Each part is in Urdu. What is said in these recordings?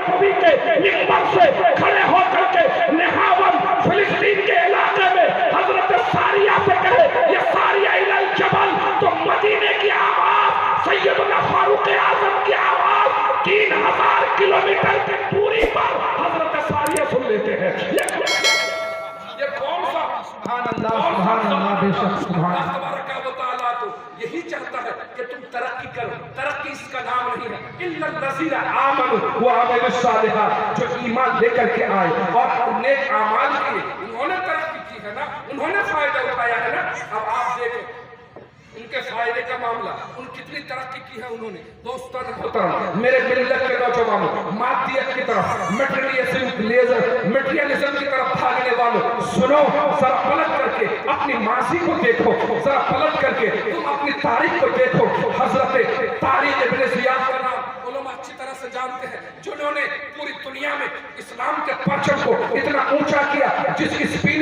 نبوی کے منبر سے کھڑے ہو کر کے نہاون فلسطین کے علاقے میں حضرت ساریہ سے کہے یہ ساریہ الی الجبل، تو مدینے کی آواز، سیدنا فاروق اعظم کی آواز 3000 کلومیٹر کی دوری پر حضرت ساریہ سن لیتے ہیں۔ یہ کون سا سبحان اللہ بے شک سبحان اللہ۔ تبارک و تعالیٰ تو یہی چاہتا ہے کہ تم ترقی کرو، ترقی اس کا نام نہیں ہے الا الذین آمنوا وعملوا الصالحات، جو ایمان لے کر کے آئے اور نیک اعمال کیے، انہوں نے ترقی کی ہے نا، انہوں نے فائدہ اٹھایا ہے نا۔ اب آپ دیکھیں ان کے فائدے کا معاملہ، ان کتنی ترقی کی ہے انہوں نے۔ دوستان محترم، میرے ملت کے نوجوانوں، مادیت کی طرف، میٹریلزم کی طرف بھاگنے والوں، سنو، ذرا پلٹ کر کے اپنی ماضی کو دیکھو، ذرا پلٹ کر کے تم اپنی تاریخ کو دیکھو۔ حضرت طارق ابن زیاد کا نام علماء اچھی طرح سے جانتے ہیں، جنہوں نے پوری دنیا میں اسلام کے پرچم کو اتنا اونچا کیا، جس اسپین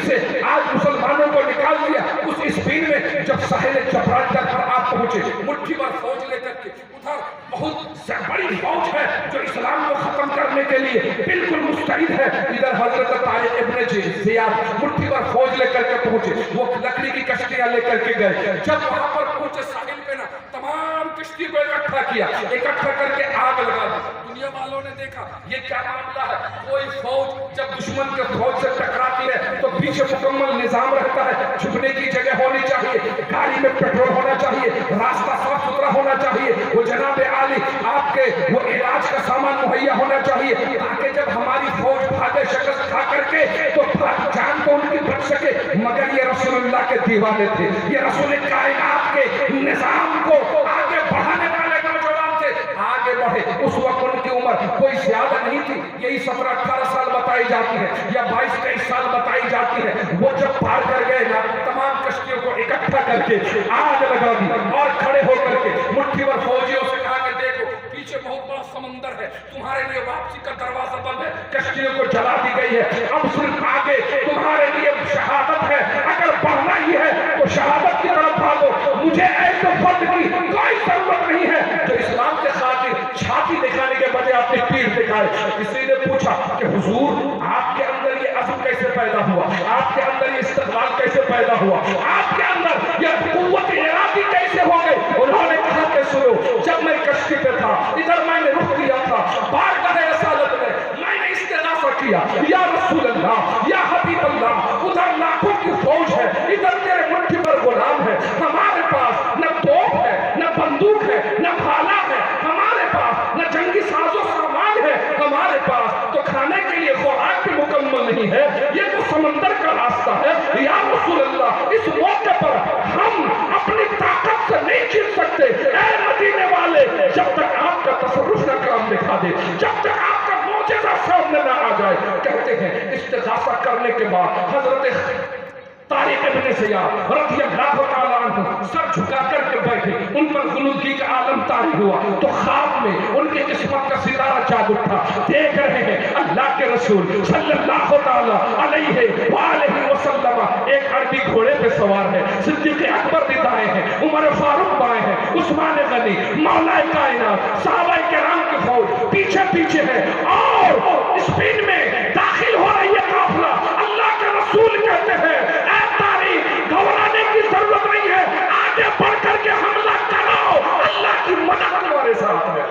سے آج مسلمانوں کو نکال دیا، اس اسپین میں جب ساحل جبرالٹر پر آپ پہنچے، مٹھی بھر فوج لے کر کے، ادھر بہت بڑی فوج ہے جو اسلام کو ختم کرنے کے لیے بالکل مستعد ہے، ادھر حضرت طارق ابن زیاد مٹھی بھر فوج لے کر کے پہنچے، وہ لکڑی کی کشتیاں لے کر کے گئے، جب وہاں پر پہنچے ساحل پہ نا، تمام کشتی کو اکٹھا کر کے آگ لگا دی۔ دنیا والوں نے دیکھا یہ کیا معاملہ ہے، کوئی فوج جب دشمن کے فوج سے ٹکراتی ہے تو پیچھے مکمل نظام رہتا ہے، چھپنے کی جگہ ہونی چاہیے، گاڑی میں پیٹرول ہونا چاہیے، راستہ صاف ستھرا ہونا چاہیے، وہ جناب عالی آپ کے وہ علاج کا سامان مہیا ہونا چاہیے، تاکہ جب ہماری فوج بھاگے شکست کھا کر کے تو جان تو ان کی بچ سکے۔ مگر یہ رسول اللہ کے دیوانے تھے، یہ رسول کائنات کے نظام کو آگے بڑھانے والے نوجوان تھے، آگے بڑھے۔ اس وقت ان کی عمر کوئی زیادہ نہیں تھی، یہی 17-18 سال بتائی جاتی ہے یا 22-23 سال بتائی جاتی ہے۔ وہ جب پار کر گئے نا، تمام کشتیوں کو اکٹھا کر کے آگ لگا دی اور کھڑے ہو کر کے مٹھی بھر فوجیوں سے کہا کہ دیکھو پیچھے بہت بڑا سمندر ہے، تمہارے لیے واپسی کا دروازہ بند ہے، کشتیوں کو جلا دی گئی ہے، اب صرف آگے تمہارے لیے شہادت ہے، اگر بڑھنا ہی ہے تو شہادت کی طرف بھاگو، مجھے ایسے فرد کی کوئی ضرورت نہیں ہے جو اسلام کے خاطر چھاتی دکھانے کے بجائے اپنی پیٹھ دکھائے۔ کسی نے پوچھا کہ حضور آپ کے اندر یہ عزم کیسے پیدا ہوا، آپ کے اندر یہ استقلال کیسے پیدا ہوا، آپ کے اندر یہ قوت ارادی کیسے ہو گئی؟ انہوں نے کہا کہ سنو، جب میں کشتی پہ تھا، ادھر میں نے رخ کیا تھا، بارگاہ رسالت میں نے استغاثہ کیا، یا رسول اللہ، یا حبیب اللہ، ادھر لاکھوں کی فوج ہے، ادھر تیرے مٹھی پر غلام ہے، ہمارے پاس نہ توپ ہے، نہ بندوق ہے، نہ بھالا ہے، ہمارے پاس نہ جنگی ساز و سامان ہے، ہمارے پاس تو کھانے کے لیے خوراک بھی مکمل نہیں ہے، یہ تو سمندر کا راستہ ہے، یا رسول اللہ، اس موقع پر ہم اپنی طاقت سے نہیں جیت سکتے، اے مدینے والے، جب تک آپ کا تصرف نہ کام دکھا دے، جب تک آپ کا معجزہ سامنے نہ آ جائے۔ کہتے ہیں استغاثہ کرنے کے بعد حضرت طارق ابن زیاد رضی اللہ تعالیٰ عنہ سر جھکا کر کے بیٹھے، ان پر غنودگی کا عالم طاری ہوا تو خواب میں ان کی قسمت کا ستارہ جاگ اٹھا، دیکھ رہے ہیں اللہ کے رسول صلی اللہ تعالیٰ علیہ وآلہ وسلم ایک عربی گھوڑے پہ سوار ہے، صدیق اکبر بھی دائیں ہیں، عمر فاروق بائیں ہیں، عثمان غنی، مولا کائنات، صحابہ کرام کی فوج پیچھے پیچھے ہے، اور اسپین میں داخل ہو رہی ہے قافلہ۔ اللہ کے رسول کہتے ہیں اے طارق، گھبرانے کی ضرورت نہیں ہے، آگے بڑھ کر کے حملہ کرو، اللہ کی مدد تمہارے ساتھ ہے۔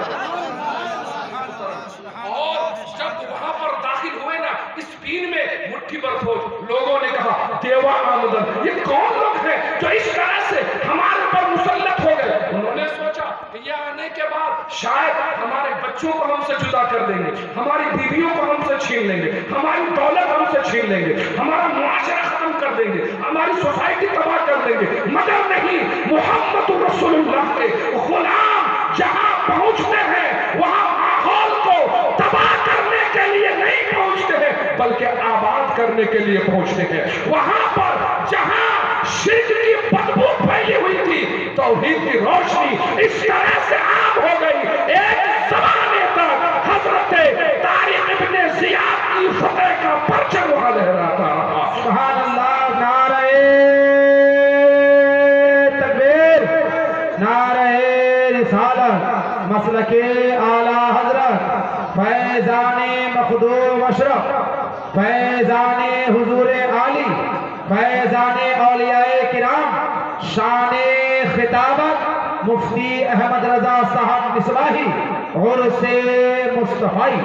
اور جب وہاں پر داخل ہوئے نا اسپین میں مٹھی بھر فوج، لوگوں نے کہا دیوا آمدن، یہ کون لوگ ہیں جو اس طرح سے ہمارے پر مسلط ہو گئے؟ انہوں نے سوچا کہ یہ آنے کے بعد شاید ہمارے بچوں کو ہم سے جدا کر دیں گے، ہماری بیویوں کو ہم سے چھین لیں گے، ہماری دولت ہم سے چھین لیں گے، ہمارا معاشرہ ختم کر دیں گے، ہماری سوسائٹی تباہ کر دیں گے۔ مگر نہیں، محمد رسول اللہ کے غلام جہاں پہنچتے ہیں وہاں ماحول کو تباہ کرنے کے لیے نہیں پہنچتے ہیں بلکہ آباد کرنے کے لیے پہنچتے ہیں۔ وہاں پر جہاں شرک کی بدبو پھیلی ہوئی تھی، توحید کی روشنی اس طرح سے عام ہو گئی، ایک زمانے تک حضرت طارق ابن زیاد کی فتح کا پرچم وہاں لہراتا رہا۔ سبحان اللہ، نعرہ تکبیر، نعرہ رسالت، مسلک اعلیٰ حضرت فیضان مخدوم اشرف، فیضان حضور عالی، فیضان اولیاء کرام، شان خطابت مفتی احمد رضا صاحب مصباحی، عرس مصطفی۔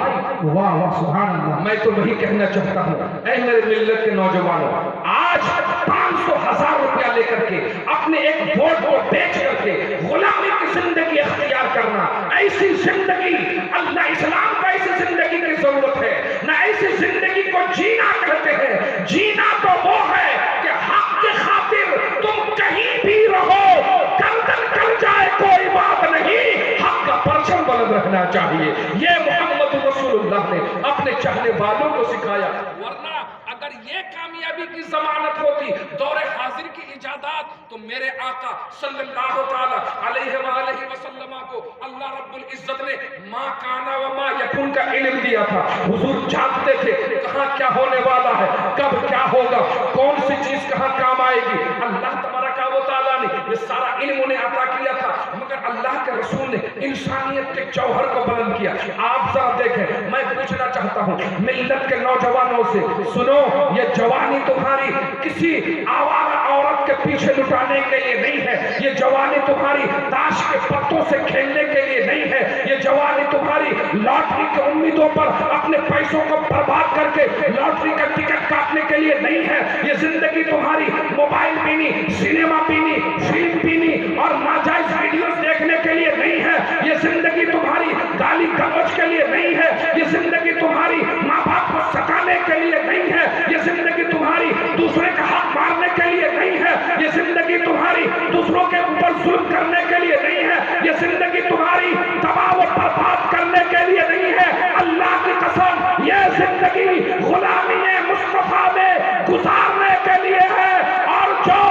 واہ واہ سبحان اللہ۔ میں تو وہی کہنا چاہتا ہوں، اے میرے ملت کے نوجوانوں، آج 500,000 روپیہ لے کر کے اپنے ایک ووٹ کو بیچ کر کے غلامی کی زندگی اختیار کرنا، ایسی زندگی اللہ اسلام کا ایسی زندگی کی ضرورت ہے نہ، ایسی زندگی کو جینا کہتے ہیں۔ جینا تو وہ ہے کہ حق کی خاطر تم کہیں بھی رہو، گردن کر جائے کوئی بات نہیں، حق کا پرچم بلند رکھنا چاہیے۔ یہ محمد رسول اللہ نے اپنے چاہنے والوں کو سکھایا، ورنہ اگر یہ کامیابی کی ضمانت ہوتی دور حاضر کی ایجادات، تو میرے آقا صلی اللہ تعالی علیہ وآلہ وسلم کو اللہ رب العزت نے ما کانا و ما یکون کا علم دیا تھا۔ حضور جانتے تھے کہاں کیا ہونے والا ہے، کب کیا ہوگا، کون سی چیز کہاں کام آئے گی۔ اللہ تبارک و تعالیٰ نے یہ سارا علم انہیں عطا کیا تھا، مگر اللہ کے رسول نے انسانیت کے جوہر کو بلند کیا۔ آپ ذرا دیکھیں، میں پوچھنا چاہتا ہوں ملت کے نوجوانوں سے، سنو، یہ جوانی تمہاری کسی آوارہ عورت کے پیچھے لٹانے کے لیے نہیں ہے، یہ جوانی تمہاری تاش کے پتوں سے کھیلنے کے لیے نہیں ہے، یہ جوانی تمہاری لاٹری کے امیدوں پر اپنے پیسوں کو برباد کر کے لاٹری کا ٹکٹ کاٹنے کے لیے نہیں ہے، یہ زندگی تمہاری موبائل پینی، سینما پینی، فلم پینی اور ناجائز ویڈیوز دیکھنے کے لیے نہیں ہے، یہ زندگی تمہاری گالی گلوچ کے لیے نہیں ہے، یہ زندگی تمہاری ماں باپ کو ستانے کے لیے نہیں ہے، یہ زندگی تمہاری دوسرے کا حق مارنے کے لیے نہیں ہے، یہ زندگی تمہاری دوسروں کے اوپر ظلم کرنے کے لیے نہیں ہے، یہ زندگی تمہاری تباہ و برباد کرنے کے لیے نہیں ہے۔ اللہ کی قسم، یہ زندگی غلامی مصطفیٰ میں گزارنے کے لیے ہے، اور جو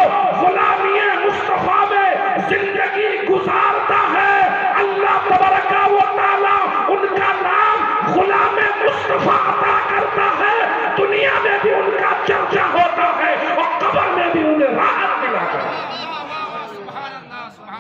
غلامی مصطفیٰ میں زندگی گزارتا ہے، اللہ تبارک و تعالیٰ ان کا نام غلام مصطفیٰ عطا کرتا ہے، دنیا میں بھی ان کا چرچا ہوتا ہے اور قبر میں بھی انہیں راحت ملا کرتا ہے۔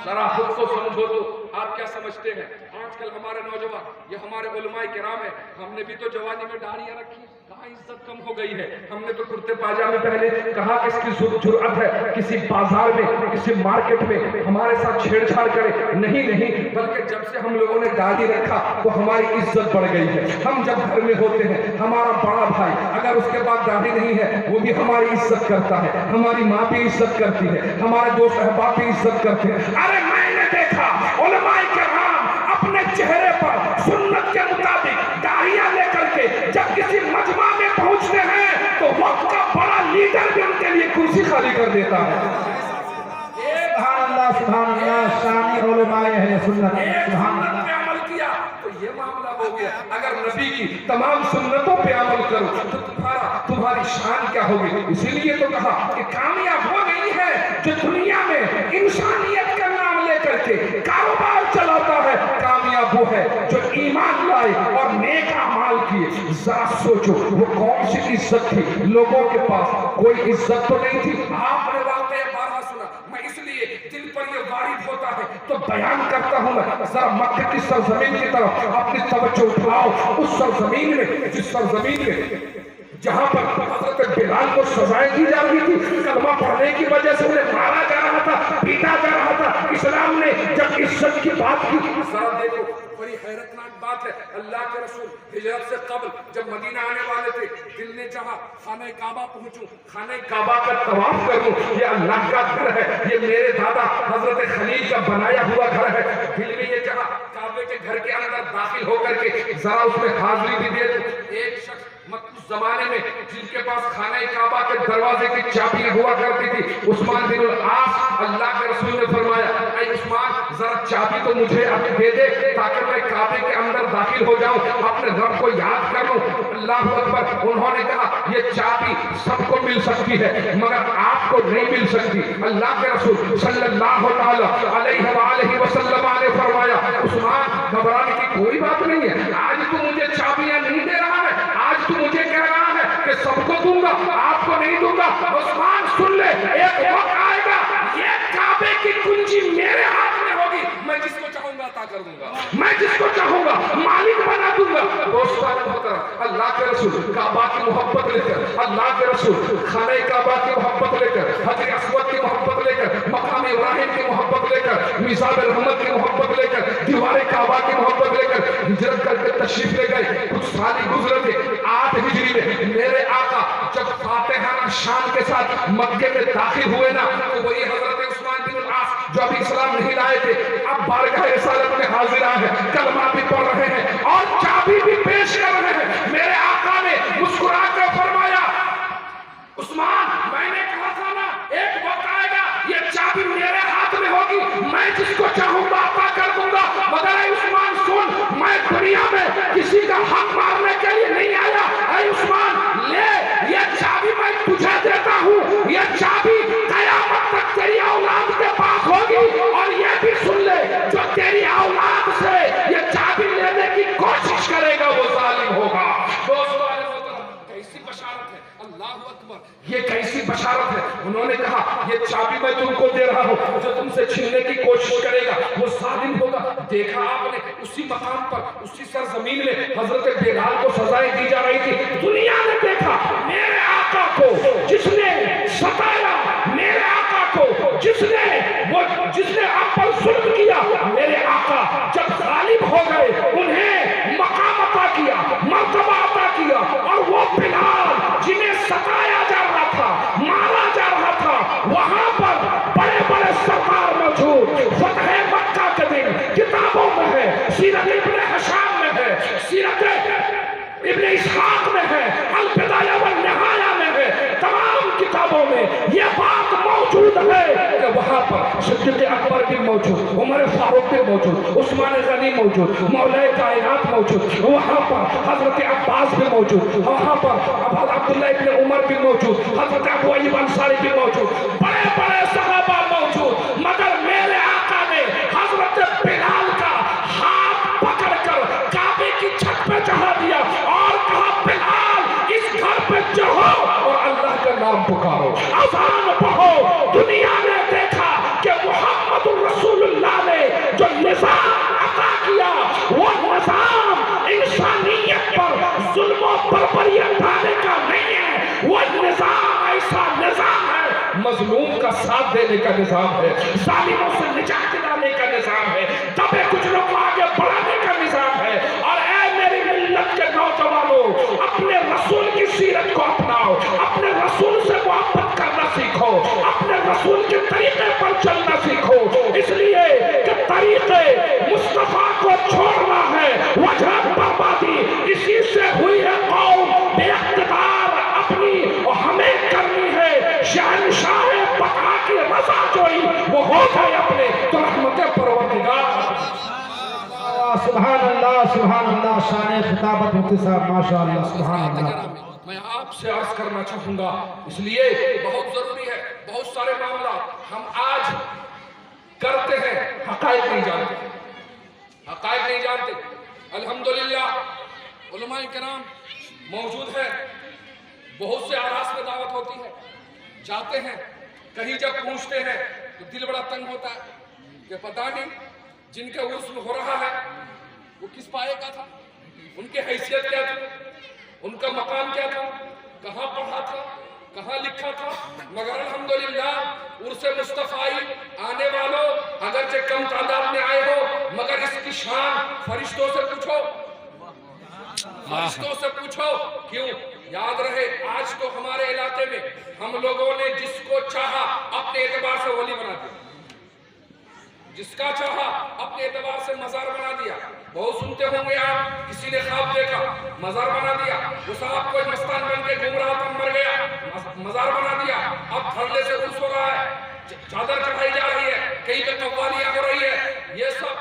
ذرا خود کو سمجھو تو آپ کیا سمجھتے ہیں؟ آج کل ہمارے نوجوان، یہ ہمارے علماء کرام ہیں، ہم نے بھی تو جوانی میں داڑھیاں رکھی، کہاں عزت کم ہو گئی ہے؟ ہم نے تو کرتے پاجامے پہنے، کہاں کس کی جرأت ہے کسی بازار میں، کسی مارکیٹ میں ہمارے ساتھ چھیڑ چھاڑ کرے؟ نہیں، بلکہ جب سے ہم لوگوں نے داڑھی رکھا تو ہماری عزت بڑھ گئی ہے۔ ہم جب گھر میں ہوتے ہیں، ہمارا بڑا بھائی اگر اس کے بعد داڑھی نہیں ہے، وہ بھی ہماری عزت کرتا ہے، ہماری ماں بھی عزت کرتی ہے، ہمارے دوست احباب بھی عزت کرتے ہیں۔ ارے میں نے دیکھا علماء کرام اپنے چہرے پر سنت کے مطابق داڑھیاں لے کر کے جب کسی مجمع میں پہنچتے ہیں تو وقت کا بڑا لیڈر بھی ان کے لیے کرسی خالی کر دیتا ہے۔ سبحان اللہ سبحان اللہ، شان علماء اہل سنت، سبحان اللہ۔ پہ عمل کیا تو یہ معاملہ ہو گیا، اگر نبی کی تمام سنتوں پہ عمل کرو تو تمہاری شان کیا ہوگی؟ اسی لیے تو کہا کہ کامیاب وہ نہیں ہے جو دنیا میں انسانیت کا نام لے کر کے کاروبار چلاتا ہے، کامیاب وہ ہے جو ایمان لائے اور نیک اعمال کیے۔ ذرا سوچو وہ کون سی عزت تھی؟ لوگوں کے پاس کوئی عزت تو نہیں تھی۔ آپ نے واقعہ بارہا سنا، میں اس لیے دل پر یہ وارد ہوتا ہے تو بیان کرتا ہوں۔ میں ذرا مکہ کی سرزمین کی طرف اپنی توجہ اٹھاؤ، اس سرزمین میں، جس سرزمین میں جہاں پر حضرت بلال کو سزائیں دی جا رہی تھی، کلمہ پڑھنے کی وجہ سے انہیں مارا جا رہا تھا، پیٹا جا رہا تھا، اسلام نے جب عزت کی بات کی، ذرا دیکھو بڑی حیرتناک بات ہے۔ اللہ کے رسول ہجرت سے قبل جب مدینہ آنے والے تھے، دل نے چاہا خانہ کعبہ پہنچوں، خانہ کعبہ کا طواف کروں، یہ اللہ کا گھر ہے، یہ میرے دادا حضرت خلیل کا بنایا ہوا گھر ہے۔ دل میں یہ چاہا کعبے کے گھر کے اندر داخل ہو کر کے ذرا اس میں حاضری بھی دے دوں۔ ایک شخص اس زمانے میں جن کے پاس خانہ کعبہ کے دروازے کی چابیاں ہوا کرتی تھی، عثمان بن العاص، اللہ کے رسول نے فرمایا اے عثمان ذرا چابی تو مجھے ابھی دے دے تاکہ میں کعبے کے اندر داخل ہو جاؤں، اپنے رب کو یاد کر لوں۔ اللہ اکبر۔ انہوں نے کہا یہ چابی سب کو مل سکتی ہے مگر آپ کو نہیں مل سکتی۔ اللہ کے رسول صلی اللہ علیہ وآلہ وسلم نے فرمایا عثمان گھبرانے کی کوئی بات نہیں ہے، آج تو مجھے چابیاں نہیں دے رہا ہے، آج تو مجھے کہہ رہا ہے کہ سب کو دوں گا، آپ کو نہیں دوں گا۔ عثمان سن لے، ایک وقت آئے گا یہ کعبے کی کنجی میرے ہاتھ میں ہوگی، میں جس کو چاہوں گا عطا کر دوں گا، میں جس کو چاہوں گا مالک بنا دوں گا۔ دوستان محترم، اللہ کے رسول کعبہ کی محبت لے کر، اللہ کے رسول خانہ کعبہ کی محبت لے کر، حجر اسود کی محبت لے کر، مقام ابراہیم کی محبت لے کر، میزاب رحمت کی محبت لے کر، دیوار کعبہ کی محبت لے کر ہجرت کر کے تشریف لے گئے. کچھ سال گزرے تھے. 8 ہجری میں میرے آقا جب فاتحانہ شان کے ساتھ مکے میں داخل ہوئے نا، تو وہی حضرت عثمان بن العاص جو ابھی اسلام نہیں لائے تھے، اب بارگاہ رسالت میں حاضر آئے ہیں، کلمہ بھی پڑھ رہے ہیں اور چابی بھی پیش کر رہے ہیں. میرے آقا نے مسکرا کر فرمایا، عثمان میں نے کہا تھا نا ایک وقت آئے گا یہ چابی میرے ہاتھ میں ہوگی، میں جس کو چاہوں گا عطا کر دوں گا، مگر اے عثمان سن، میں دنیا میں کسی کا حق مارنے کے لیے نہیں آیا. اے عثمان لے یہ چابی میں تجھے دیتا ہوں، یہ چابی قیامت تک تیری اولاد کے پاس ہوگی، اور یہ بھی سن لے جو تیری اولاد سے یہ چابی لینے کی کوشش کرے گا وہ ظالم ہوگا. دوستو کیسی بشارت ہے، اللہ اکبر، یہ کیسی بشارت ہے. انہوں نے کہا یہ چابی میں تم کو دے رہا ہوں، جو تم سے چھیننے کی کوشش کرے گا وہ ظالم ہوگا. دیکھا آپ نے اسی مقام پر اسی سرزمین میں حضرت بلال کو سزائیں دی جا رہی تھی. دنیا نے دیکھا میرے آقا کو جس نے ستایا، میرے آقا کو جس نے آپ پر ظلم کیا، میرے آقا جب غالب ہو گئے انہیں مقام عطا کیا، مرتبہ عطا کیا. اور وہ بلال جنہیں ستایا جا رہا تھا، مارا جا رہا تھا، وہاں پر بڑے بڑے سردار موجود. فتح مکہ کے دن کتابوں میں ہے، سیرت ابن ہشام میں ہے، سیرت ابن اسحاق میں ہے، البدایہ والنہایہ میں ہے، تمام کتابوں میں یہ بات موجود ہے کہ وہاں پر صدیق اکبر بھی موجود، عمر فاروق بھی موجود، عثمان غنی موجود، مولا کائنات موجود، وہاں پر حضرت عباس بھی موجود، وہاں پر عبداللہ ابن عمر بھی موجود، حضرت ابو ایوب انصاری بھی موجود، بڑے بڑے صحابہ موجود. مگر میرے آقا نے حضرت بلال کا ہاتھ پکڑ کر کعبے کی چھت پہ چڑھا دیا اور کہا بلال اس گھر پہ چڑھو اور اللہ کا نام پکارو، اذان پڑھو. دنیا نے دیکھا کہ محمد رسول اللہ نے جو نظام عطا کیا وہ نظام انسانیت پر ظلم و بربریت ڈالنے کا نہیں ہے، وہ نظام ایسا نظام ہے مظلوم کا ساتھ دینے کا نظام ہے، ظالموں سے نجات دلانے کا نظام ہے، دبے کچلوں کو آگے بڑھانے کا نظام ہے. اور اے میری ملت کے نوجوانوں، اپنے رسول کی سیرت کو اپناؤ، اپنے رسول سے محبت کرنا سیکھو، اپنے رسول کے طریقے پر چلنا سیکھو، اس لیے کہ طریقے مصطفیٰ کو چھوڑنا ہے وجہ بربادی. اسی سے ہوئی ہے قوم بے اقتدار اپنی، اور ہمیں کرنی ہے شہنشاہ بقا کی رضا جوئی، وہ ہو گئے اپنے تو رحمت پروردگار. سبحان اللہ سبحان اللہ. شان خطابت مفتی صاحب ماشاء اللہ سبحان اللہ. میں آپ سے عرض کرنا چاہوں گا، اس لیے بہت ضروری ہے. بہت سارے معاملات ہم آج کرتے ہیں، حقائق نہیں جانتے، حقائق نہیں جانتے. الحمدللہ علماء کرام موجود ہیں، بہت سے آراس میں دعوت ہوتی ہے، جاتے ہیں، کہیں جب پہنچتے ہیں تو دل بڑا تنگ ہوتا ہے کہ پتہ نہیں جن کا عرس ہو رہا ہے وہ کس پائے کا تھا، ان کی حیثیت کیا تھی، ان کا مقام کیا تھا، کہاں پڑھا تھا، کہاں لکھا تھا. مگر الحمدللہ عرس مصطفی آنے والوں اگرچہ کم تعداد میں آئے ہو، مگر اس کی شان فرشتوں سے پوچھو، فرشتوں سے پوچھو. کیوں؟ یاد رہے آج تو ہمارے علاقے میں ہم لوگوں نے جس کو چاہا اپنے اعتبار سے ولی بنا دیا، جس کا چاہا اپنے اعتبار سے مزار بنا دیا. بہت سنتے ہوں گے آپ، کسی نے خواب دیکھا مزار بنا دیا، وہ صاحب کوئی مستان بن کے گھوم رہا تھا مر گیا، مزار بنا دیا. اب دھڑلے سے عرس ہو رہا ہے، چادر چڑھائی جا رہی ہے، کہیں پہ قوالیاں ہو رہی ہے، یہ سب